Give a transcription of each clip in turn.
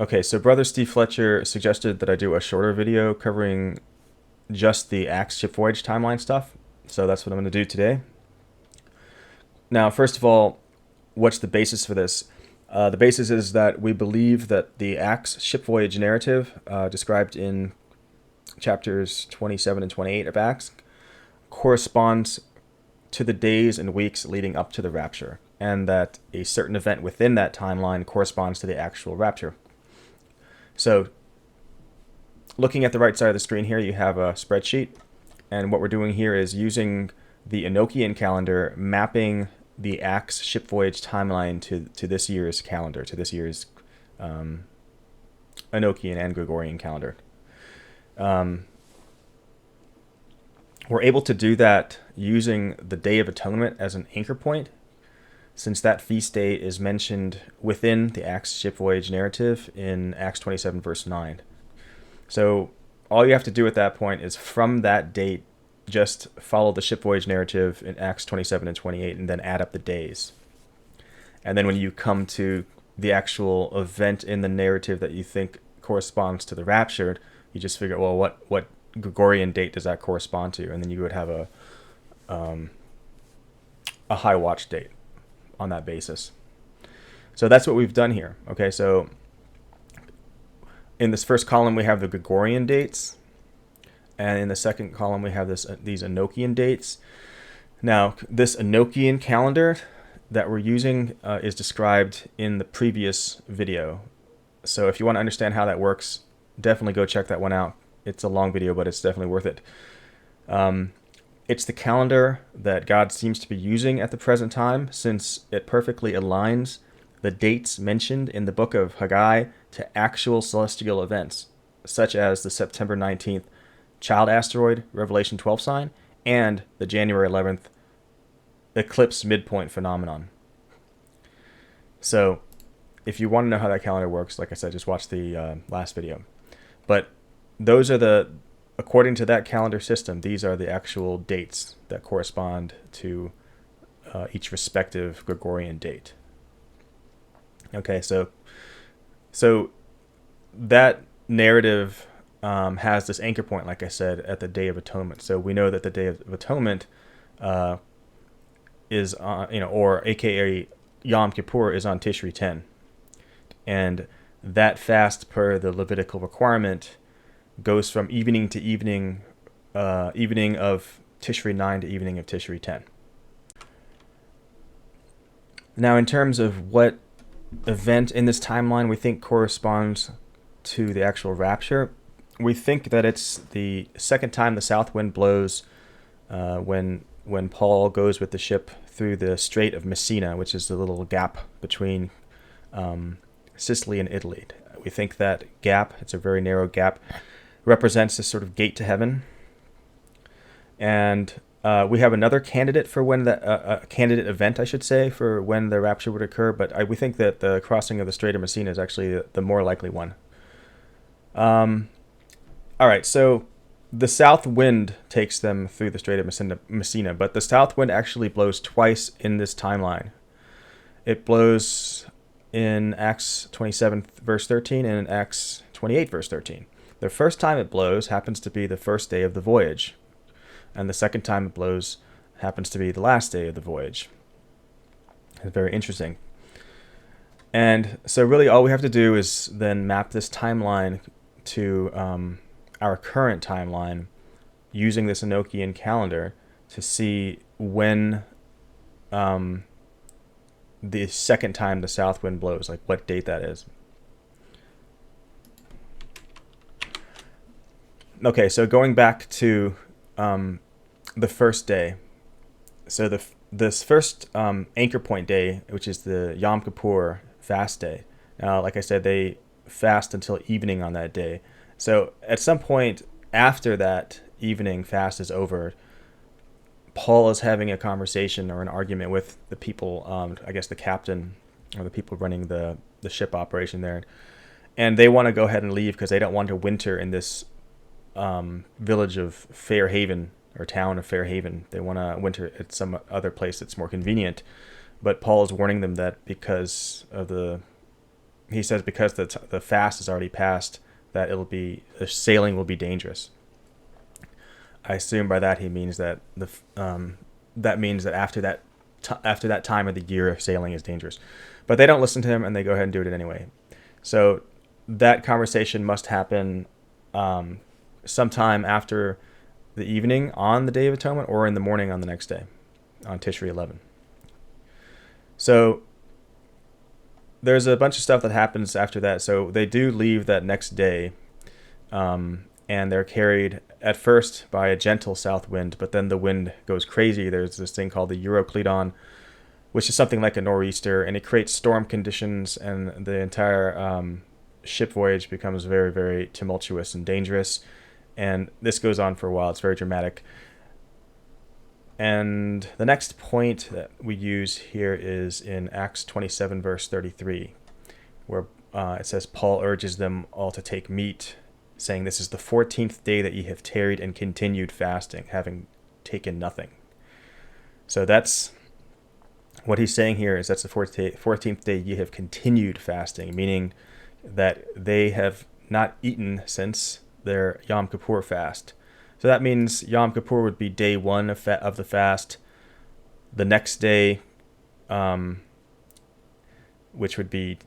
Okay, so Brother Steve Fletcher suggested that I do a shorter video covering just the Acts ship voyage timeline stuff. So that's what I'm going to do today. Now, first of all, what's the basis for this? The basis is that we believe that the Acts ship voyage narrative described in chapters 27 and 28 of Acts corresponds to the days and weeks leading up to the rapture, and that a certain event within that timeline corresponds to the actual rapture. So, looking at the right side of the screen here, you have a spreadsheet, and what we're doing here is using the Enochian calendar, mapping the Acts ship voyage timeline to this year's calendar, to this year's Enochian and Gregorian calendar. We're able to do that using the Day of Atonement as an anchor point, since that feast day is mentioned within the Acts ship voyage narrative in Acts 27 verse 9. So all you have to do at that point is from that date just follow the ship voyage narrative in Acts 27 and 28 and then add up the days. And then when you come to the actual event in the narrative that you think corresponds to the rapture, you just figure, well, what Gregorian date does that correspond to? And then you would have a high watch date on that basis. So that's what we've done here. Okay, so in this first column we have the Gregorian dates, and in the second column we have these Enochian dates. Now, this Enochian calendar that we're using is described in the previous video. So if you want to understand how that works, definitely go check that one out. It's a long video, but it's definitely worth it. It's the calendar that God seems to be using at the present time, since it perfectly aligns the dates mentioned in the book of Haggai to actual celestial events, such as the September 19th child asteroid Revelation 12 sign and the January 11th eclipse midpoint phenomenon. So if you want to know how that calendar works, like I said, just watch the last video. But those are according to that calendar system, these are the actual dates that correspond to each respective Gregorian date. Okay, so that narrative has this anchor point, like I said, at the Day of Atonement. So we know that the Day of Atonement is or AKA Yom Kippur is on Tishri 10, and that fast, per the Levitical requirement, goes from evening to evening, evening of Tishri 9 to evening of Tishri 10. Now, in terms of what event in this timeline we think corresponds to the actual rapture, we think that it's the second time the south wind blows when Paul goes with the ship through the Strait of Messina, which is the little gap between Sicily and Italy. We think that gap, it's a very narrow gap, represents this sort of gate to heaven. And we have another candidate for when candidate event, I should say, for when the rapture would occur, but we think that the crossing of the Strait of Messina is actually the more likely one. All right, so the south wind takes them through the Strait of Messina, but the south wind actually blows twice in this timeline. It blows in Acts 27 verse 13 and in Acts 28 verse 13. The first time it blows happens to be the first day of the voyage, and the second time it blows happens to be the last day of the voyage. It's very interesting. And so really all we have to do is then map this timeline to our current timeline using this Enochian calendar to see when the second time the south wind blows, like what date that is. Okay, so going back to the first day. So this first anchor point day, which is the Yom Kippur fast day. Now, like I said, they fast until evening on that day. So at some point after that evening fast is over, Paul is having a conversation or an argument with the people, I guess the captain or the people running the ship operation there. And they want to go ahead and leave because they don't want to winter in this village of Fair Haven, or town of Fair Haven. They want to winter at some other place that's more convenient. But Paul is warning them that because of the he says because the fast is already passed, that the sailing will be dangerous. I assume by that he means that that means that after that time of the year, sailing is dangerous. But they don't listen to him, and they go ahead and do it anyway. So that conversation must happen sometime after the evening on the Day of Atonement, or in the morning on the next day, on Tishri 11. So there's a bunch of stuff that happens after that. So they do leave that next day, and they're carried at first by a gentle south wind, but then the wind goes crazy. There's this thing called the Euroclydon, which is something like a nor'easter, and it creates storm conditions, and the entire ship voyage becomes very, very tumultuous and dangerous. And this goes on for a while. It's very dramatic. And the next point that we use here is in Acts 27, verse 33, where it says, Paul urges them all to take meat, saying, "This is the 14th day that ye have tarried and continued fasting, having taken nothing." So that's what he's saying here, is that's the 14th day ye have continued fasting, meaning that they have not eaten since their Yom Kippur fast. So that means Yom Kippur would be day 1 of the fast. The next day, which would be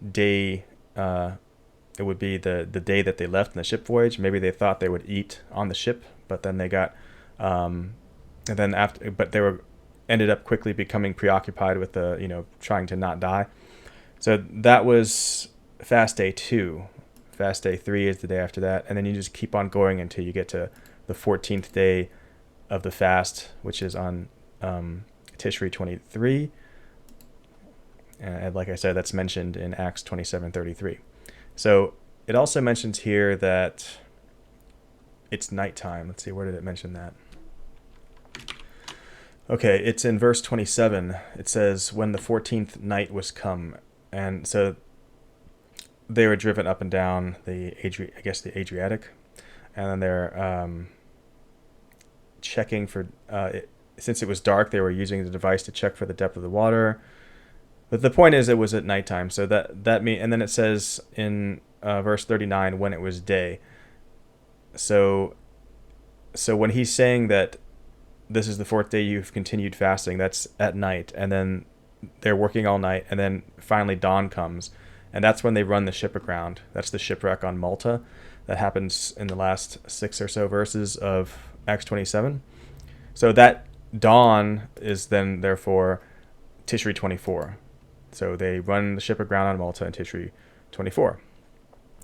it would be the day that they left in the ship voyage. Maybe they thought they would eat on the ship, but then they got, but they ended up quickly becoming preoccupied with trying to not die. So that was fast day 2. Fast day 3 is the day after that, and then you just keep on going until you get to the 14th day of the fast, which is on Tishri 23. And like I said, that's mentioned in Acts 27:33. So it also mentions here that it's nighttime. Let's see, where did it mention that? Okay, it's in verse 27. It says, when the 14th night was come. And so they were driven up and down the Adriatic. And then they're checking for, since it was dark, they were using the device to check for the depth of the water. But the point is, it was at nighttime. So and then it says in verse 39, when it was day. So when he's saying that this is the 4th day you've continued fasting, that's at night. And then they're working all night. And then finally dawn comes. And that's when they run the ship aground. That's the shipwreck on Malta. That happens in the last 6 or so verses of Acts 27. So that dawn is then, therefore, Tishri 24. So they run the ship aground on Malta in Tishri 24.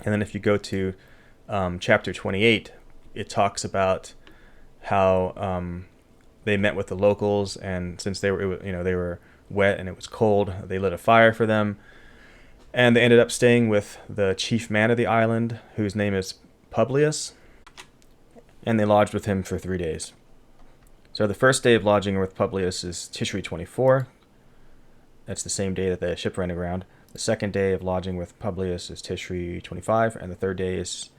And then if you go to chapter 28, it talks about how they met with the locals, and since they were wet and it was cold, they lit a fire for them. And they ended up staying with the chief man of the island, whose name is Publius, and they lodged with him for 3 days. So the first day of lodging with Publius is Tishri 24. That's the same day that the ship ran aground. The second day of lodging with Publius is Tishri 25, and the third day is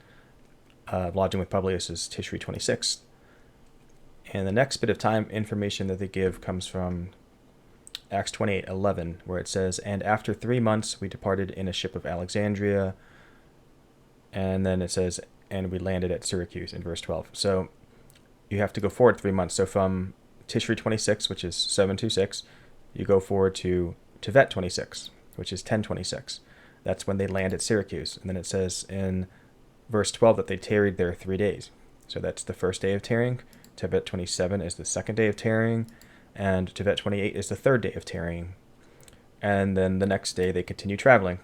lodging with Publius is Tishri 26. And the next bit of time information that they give comes from Acts 28:11, where it says, and after 3 months we departed in a ship of Alexandria. And then it says, and we landed at Syracuse in verse 12. So you have to go forward 3 months. So from Tishri 26, which is 726, you go forward to Tevet 26, which is 1026. That's when they land at Syracuse. And then it says in verse 12 that they tarried there 3 days. So that's the first day of tarrying. Tevet 27 is the second day of tarrying. And Tevet 28 is the third day of tarrying. And then the next day they continue traveling.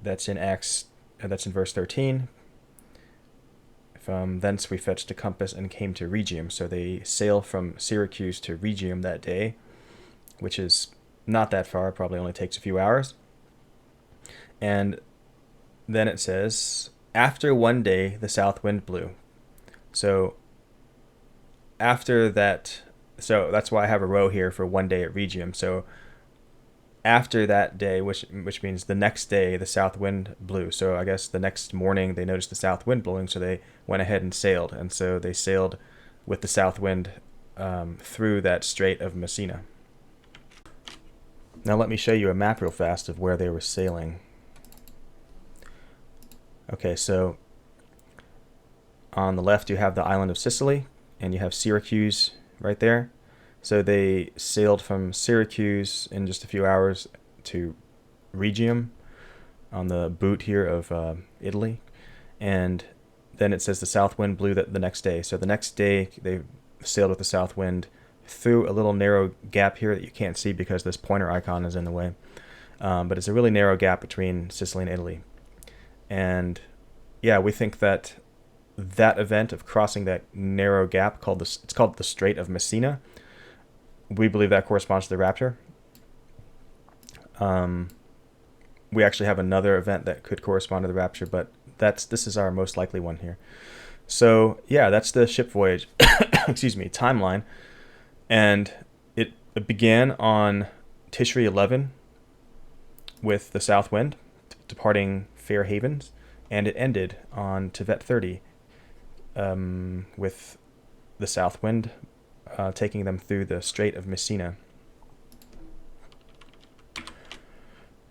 That's in verse 13. From thence we fetched a compass and came to Rhegium. So they sail from Syracuse to Rhegium that day, which is not that far, probably only takes a few hours. And then it says, after 1 day the south wind blew. So after that, so that's why I have a row here for 1 day at Rhegium. So after that day, which means the next day, the south wind blew. So I guess the next morning they noticed the south wind blowing, so they went ahead and sailed. And so they sailed with the south wind through that Strait of Messina. Now let me show you a map real fast of where they were sailing. Okay, so on the left you have the island of Sicily, and you have Syracuse right there. So they sailed from Syracuse in just a few hours to Rhegium on the boot here of Italy. And then it says the south wind blew the next day. So the next day they sailed with the south wind through a little narrow gap here that you can't see because this pointer icon is in the way. But it's a really narrow gap between Sicily and Italy. And yeah, we think that that event of crossing that narrow gap, it's called the Strait of Messina, we believe that corresponds to the rapture. We actually have another event that could correspond to the rapture, but this is our most likely one here. So yeah, that's the ship voyage timeline. And it began on Tishri 11 with the south wind departing Fair Havens, and it ended on Tevet 30 with the south wind taking them through the Strait of Messina.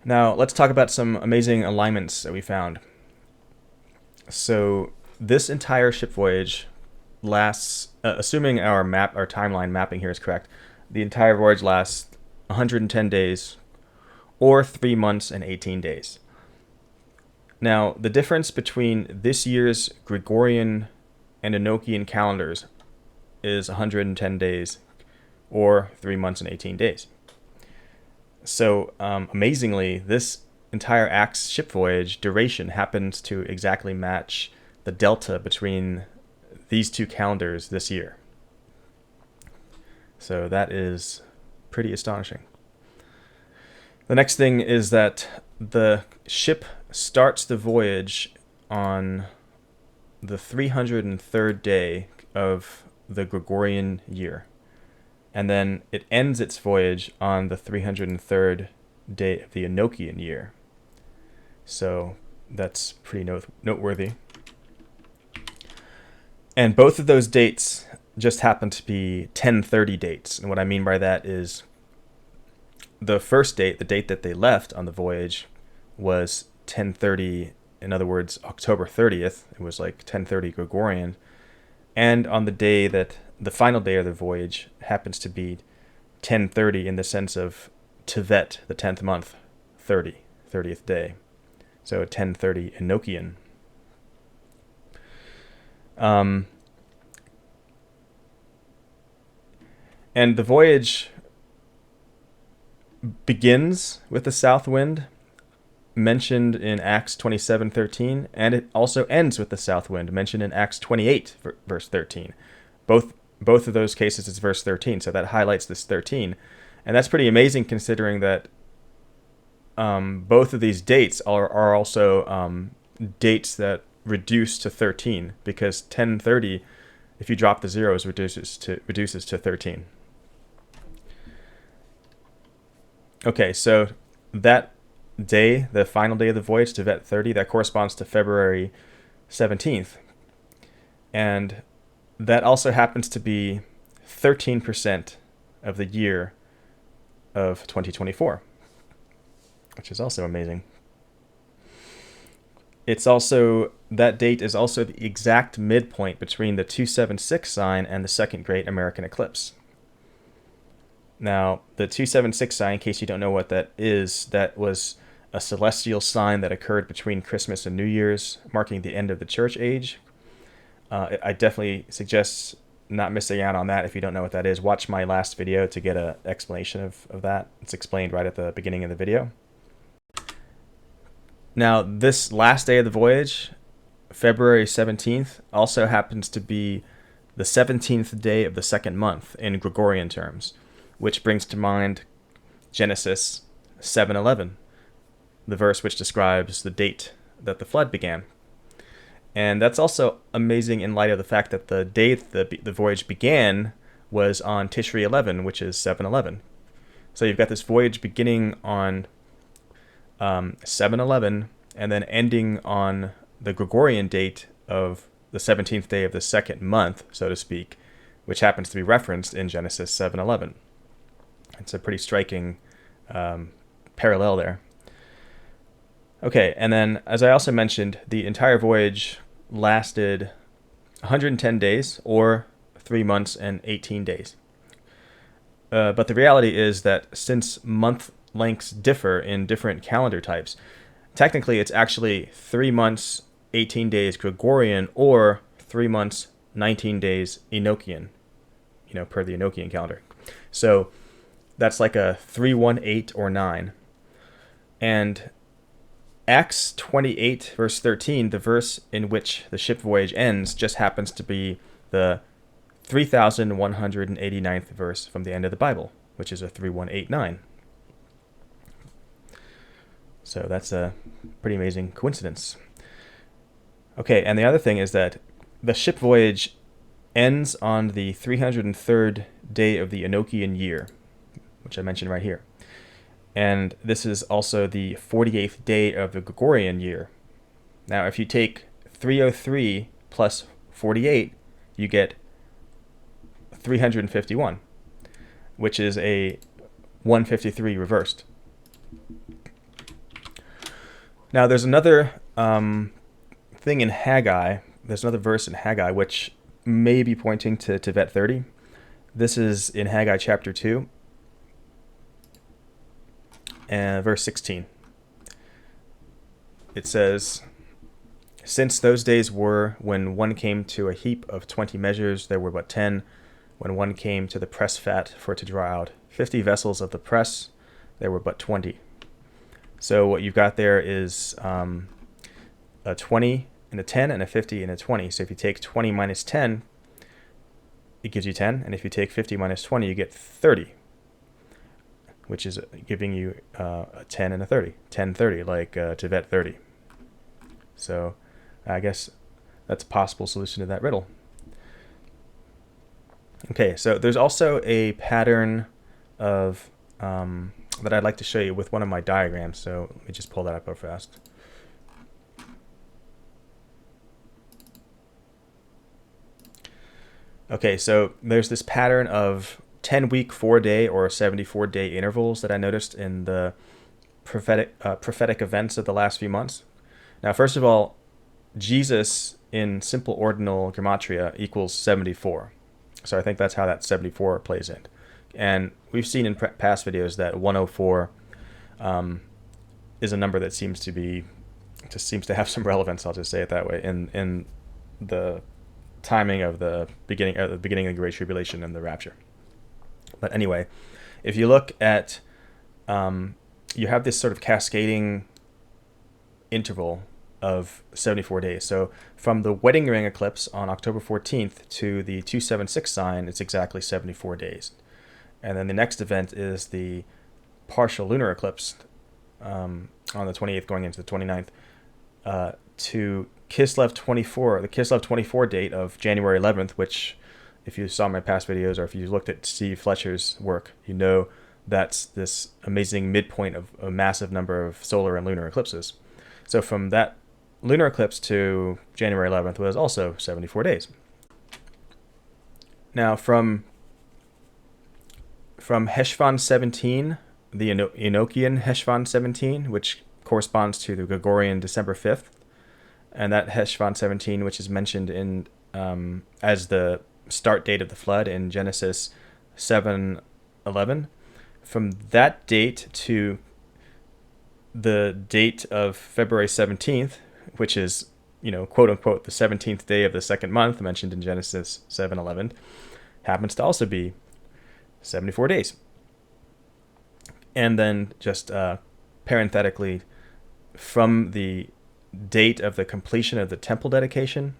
Now let's talk about some amazing alignments that we found. So this entire ship voyage lasts, assuming our timeline mapping here is correct, the entire voyage lasts 110 days or 3 months and 18 days. Now, the difference between this year's Gregorian and Enochian calendars is 110 days or 3 months and 18 days. So, amazingly, this entire Acts ship voyage duration happens to exactly match the delta between these two calendars this year. So that is pretty astonishing. The next thing is that the ship starts the voyage on the 303rd day of the Gregorian year, and then it ends its voyage on the 303rd day of the Enochian year. So that's pretty noteworthy. And both of those dates just happen to be 1030 dates. And what I mean by that is the first date, the date that they left on the voyage, was 1030, in other words, October 30th. It was like 1030 Gregorian. And on the day that the final day of the voyage happens to be 1030 in the sense of Tevet, the 10th month, 30th day. So 1030 Enochian. And the voyage begins with the south wind mentioned in Acts 27:13, and it also ends with the south wind mentioned in Acts 28 verse 13. Both of those cases is verse 13, so that highlights this 13. And that's pretty amazing considering that both of these dates are also dates that reduce to 13, because 1030, if you drop the zeros, reduces to 13. Okay, so that day, the final day of the voyage, Tevet 30, that corresponds to February 17th. And that also happens to be 13% of the year of 2024, which is also amazing. That date is also the exact midpoint between the 276 sign and the second great American eclipse. Now, the 276 sign, in case you don't know what that is, that was a celestial sign that occurred between Christmas and New Year's, marking the end of the church age. I definitely suggest not missing out on that. If you don't know what that is, watch my last video to get an explanation of that. It's explained right at the beginning of the video. Now, this last day of the voyage, February 17th, also happens to be the 17th day of the second month in Gregorian terms, which brings to mind Genesis 7:11, the verse which describes the date that the flood began. And that's also amazing in light of the fact that the date the voyage began was on Tishri 11, which is 7:11. So you've got this voyage beginning on 7:11 and then ending on the Gregorian date of the 17th day of the second month, so to speak, which happens to be referenced in Genesis 7:11. It's a pretty striking parallel there. Okay, and then as I also mentioned, the entire voyage lasted 110 days, or 3 months and 18 days. But the reality is that since month lengths differ in different calendar types, technically it's actually 3 months, 18 days Gregorian, or 3 months, 19 days Enochian, per the Enochian calendar. So that's like a 318 or 9. And Acts 28, verse 13, the verse in which the ship voyage ends, just happens to be the 3189th verse from the end of the Bible, which is a 3189. So that's a pretty amazing coincidence. Okay, and the other thing is that the ship voyage ends on the 303rd day of the Enochian year, which I mentioned right here. And this is also the 48th day of the Gregorian year. Now, if you take 303 plus 48, you get 351, which is a 153 reversed. Now, there's another thing in Haggai. There's another verse in Haggai which may be pointing to Tevet 30. This is in Haggai chapter 2. And verse 16. It says, "Since those days were when one came to a heap of 20 measures, there were but 10. When one came to the press fat for to draw out 50 vessels of the press, there were but 20. So what you've got there is a 20 and a 10 and a 50 and a 20. So if you take 20 minus 10, it gives you 10. And if you take 50 minus 20, you get 30. Which is giving you a 10 and a 30. 10, 30, like Tevet 30. So I guess that's a possible solution to that riddle. Okay, so there's also a pattern of that I'd like to show you with one of my diagrams. So let me just pull that up real fast. Okay, so there's this pattern of 10-week, 4-day, or 74-day intervals that I noticed in the prophetic events of the last few months. Now, first of all, Jesus in simple ordinal gematria equals 74. So I think that's how that 74 plays in. And we've seen in past videos that 104 is a number that seems to have some relevance. I'll just say it that way in the timing of the beginning of the Great Tribulation and the rapture. But anyway, if you look at, you have this sort of cascading interval of 74 days. So from the wedding ring eclipse on October 14th to the 276 sign, it's exactly 74 days. And then the next event is the partial lunar eclipse on the 28th going into the 29th to Kislev 24, the Kislev 24 date of January 11th, which if you saw my past videos or if you looked at Steve Fletcher's work, you know that's this amazing midpoint of a massive number of solar and lunar eclipses. So from that lunar eclipse to January 11th was also 74 days. Now from Heshvan 17, the Enochian Heshvan 17, which corresponds to the Gregorian December 5th, and that Heshvan 17, which is mentioned in as the start date of the flood in Genesis 7:11, from that date to the date of February 17th, which is, quote unquote, the 17th day of the second month mentioned in Genesis 7:11, happens to also be 74 days. And then just parenthetically, from the date of the completion of the temple dedication,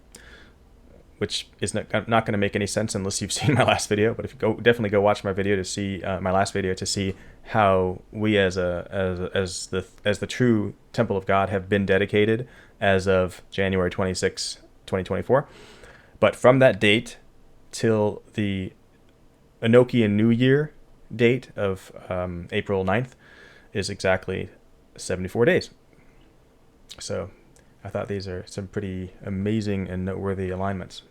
which is not going to make any sense unless you've seen my last video. But if you definitely go watch my video to see my last video to see how we as the true temple of God have been dedicated as of January 26, 2024. But from that date till the Enochian New Year date of April 9th is exactly 74 days. So I thought these are some pretty amazing and noteworthy alignments.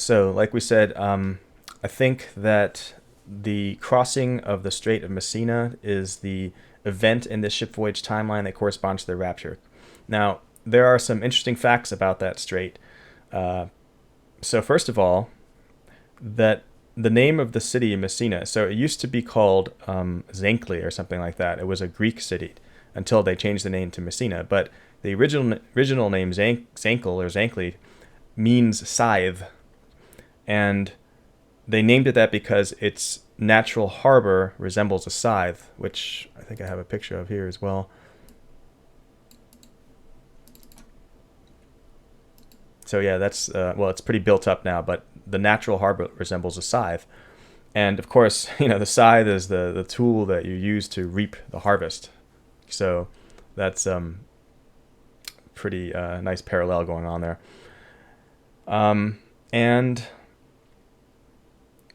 So, like we said, I think that the crossing of the Strait of Messina is the event in this ship voyage timeline that corresponds to the rapture. Now, there are some interesting facts about that strait. So, first of all, that the name of the city Messina, so it used to be called Zankli or something like that. It was a Greek city until they changed the name to Messina. But the original name Zankel or Zankli means scythe, and they named it that because its natural harbor resembles a scythe, which I think I have a picture of here as well. So yeah, that's well, it's pretty built up now, but the natural harbor resembles a scythe. And of course, the scythe is the tool that you use to reap the harvest. So that's pretty nice parallel going on there. And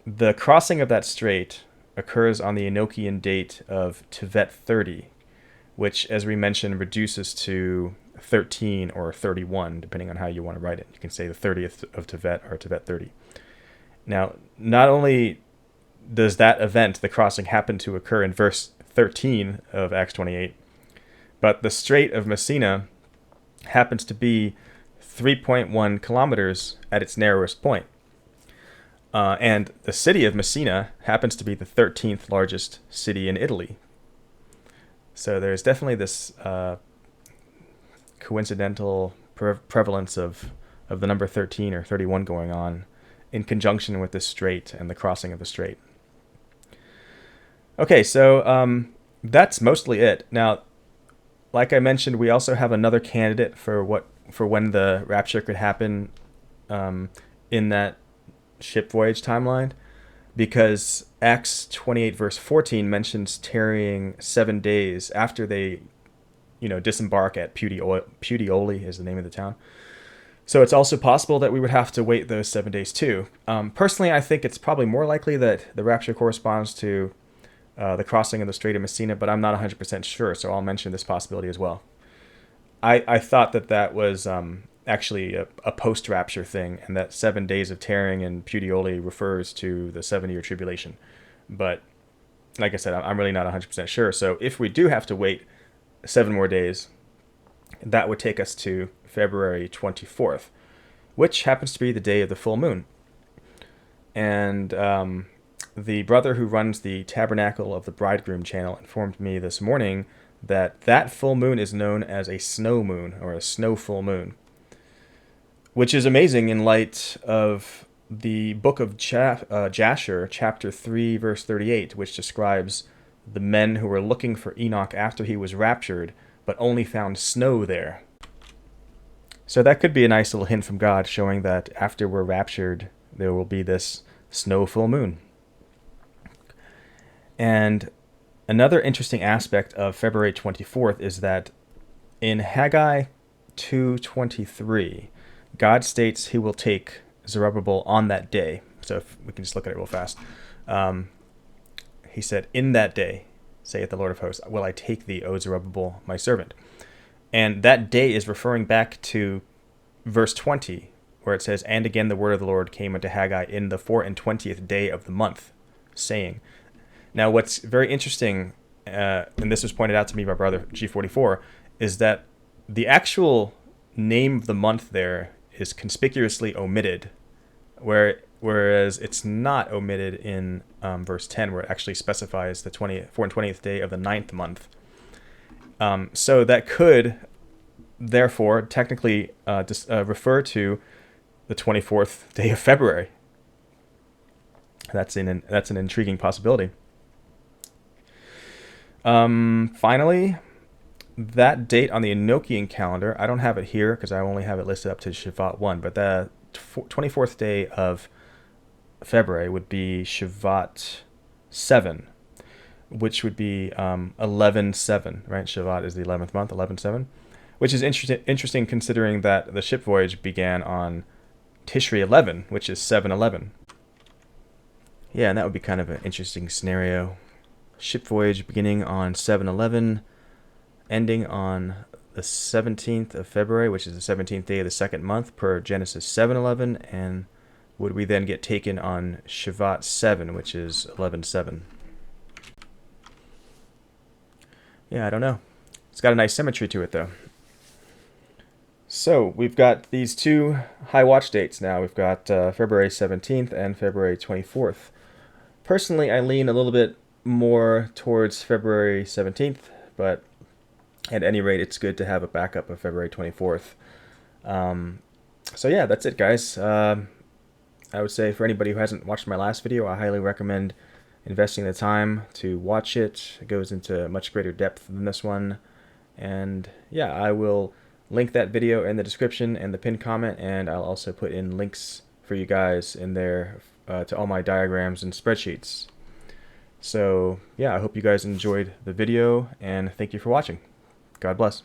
the crossing of that strait occurs on the Enochian date of Tevet 30, which, as we mentioned, reduces to 13 or 31, depending on how you want to write it. You can say the 30th of Tevet or Tevet 30. Now, not only does that event, the crossing, happen to occur in verse 13 of Acts 28, but the Strait of Messina happens to be 3.1 kilometers at its narrowest point. And the city of Messina happens to be the 13th largest city in Italy. So there's definitely this coincidental prevalence of the number 13 or 31 going on in conjunction with the strait and the crossing of the strait. Okay, so that's mostly it. Now, like I mentioned, we also have another candidate for when the rapture could happen in that ship voyage timeline, because Acts 28 verse 14 mentions tarrying 7 days after they disembark at Puteoli is the name of the town. So it's also possible that we would have to wait those 7 days too. Personally, I think it's probably more likely that the rapture corresponds to the crossing of the Strait of Messina, but I'm not 100% sure, so I'll mention this possibility as well. I thought that was actually a post-rapture thing, and that 7 days of tarrying in Puteoli refers to the 7-year tribulation. But like I said, I'm really not 100% sure. So if we do have to wait 7 more days, that would take us to February 24th, which happens to be the day of the full moon. And the brother who runs the Tabernacle of the Bridegroom channel informed me this morning that full moon is known as a snow moon, or a snow full moon, which is amazing in light of the Book of Jasher, chapter 3, verse 38, which describes the men who were looking for Enoch after he was raptured, but only found snow there. So that could be a nice little hint from God, showing that after we're raptured, there will be this snow full moon. And another interesting aspect of February 24th is that in Haggai 2:23, God states he will take Zerubbabel on that day. So if we can just look at it real fast. He said, "In that day, saith the Lord of hosts, will I take thee, O Zerubbabel, my servant." And that day is referring back to verse 20, where it says, "And again the word of the Lord came unto Haggai in the 24th day of the month, saying." Now, what's very interesting, and this was pointed out to me by brother G44, is that the actual name of the month there is conspicuously omitted, whereas it's not omitted in verse 10, where it actually specifies the 24th day of the 9th month. So that could, therefore, technically refer to the 24th day of February. That's an intriguing possibility. Finally, that date on the Enochian calendar, I don't have it here because I only have it listed up to Shavat 1, but the 24th day of February would be Shavat 7, which would be 11/7, right? Shavat is the 11th month, 11/7, which is interesting considering that the ship voyage began on Tishrei 11, which is 7/11. Yeah, and that would be kind of an interesting scenario. Ship voyage beginning on 7/11, ending on the 17th of February, which is the 17th day of the second month per Genesis 7:11, and would we then get taken on Shavat 7, which is 11/7? Yeah, I don't know. It's got a nice symmetry to it, though. So we've got these two high watch dates now. We've got February 17th and February 24th. Personally, I lean a little bit more towards February 17th, but at any rate, it's good to have a backup of February 24th. So yeah, that's it, guys. I would say for anybody who hasn't watched my last video, I highly recommend investing the time to watch it. It goes into much greater depth than this one. And yeah, I will link that video in the description and the pinned comment, and I'll also put in links for you guys in there to all my diagrams and spreadsheets. So yeah, I hope you guys enjoyed the video, and thank you for watching. God bless.